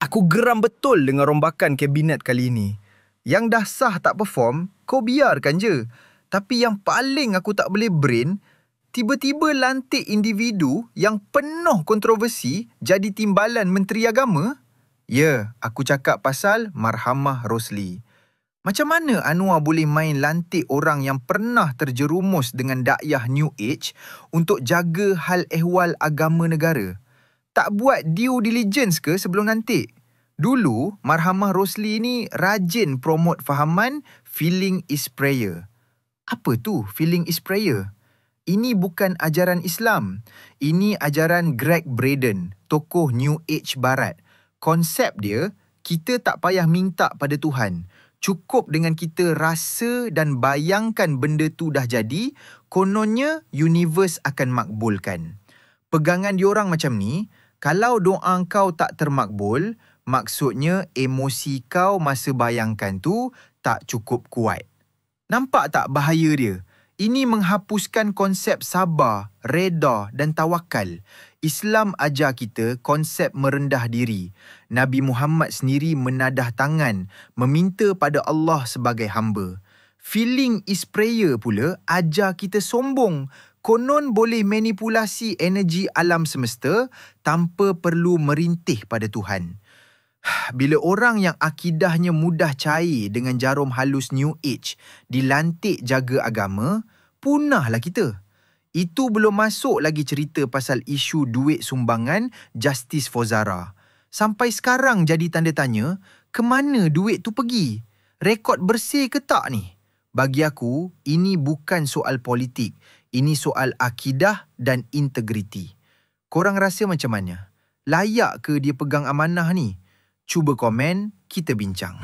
Aku geram betul dengan rombakan kabinet kali ini. Yang dah sah tak perform, kau biarkan je. Tapi yang paling aku tak boleh brain, tiba-tiba lantik individu yang penuh kontroversi jadi timbalan Menteri Agama. Ya, aku cakap pasal Marhamah Rosli. Macam mana Anwar boleh main lantik orang yang pernah terjerumus dengan dakwah New Age untuk jaga hal ehwal agama negara? Tak buat due diligence ke sebelum nanti? Dulu, Marhamah Rosli ni rajin promote fahaman feeling is prayer. Apa tu feeling is prayer? Ini bukan ajaran Islam. Ini ajaran Greg Braden, tokoh New Age Barat. Konsep dia, kita tak payah minta pada Tuhan. Cukup dengan kita rasa dan bayangkan benda tu dah jadi, kononnya universe akan makbulkan. Pegangan diorang macam ni, kalau doa kau tak termakbul, maksudnya emosi kau masa bayangkan tu tak cukup kuat. Nampak tak bahaya dia? Ini menghapuskan konsep sabar, reda dan tawakal. Islam ajar kita konsep merendah diri. Nabi Muhammad sendiri menadah tangan, meminta pada Allah sebagai hamba. Feeling is prayer pula ajar kita sombong. Konon boleh manipulasi energi alam semesta tanpa perlu merintih pada Tuhan. Bila orang yang akidahnya mudah cair dengan jarum halus New Age dilantik jaga agama, punahlah kita. Itu belum masuk lagi cerita pasal isu duit sumbangan Justice for Zara. Sampai sekarang jadi tanda tanya, ke mana duit tu pergi? Rekod bersih ke tak ni? Bagi aku, ini bukan soal politik. Ini soal akidah dan integriti. Korang rasa macam mana? Layak ke dia pegang amanah ni? Cuba komen, kita bincang.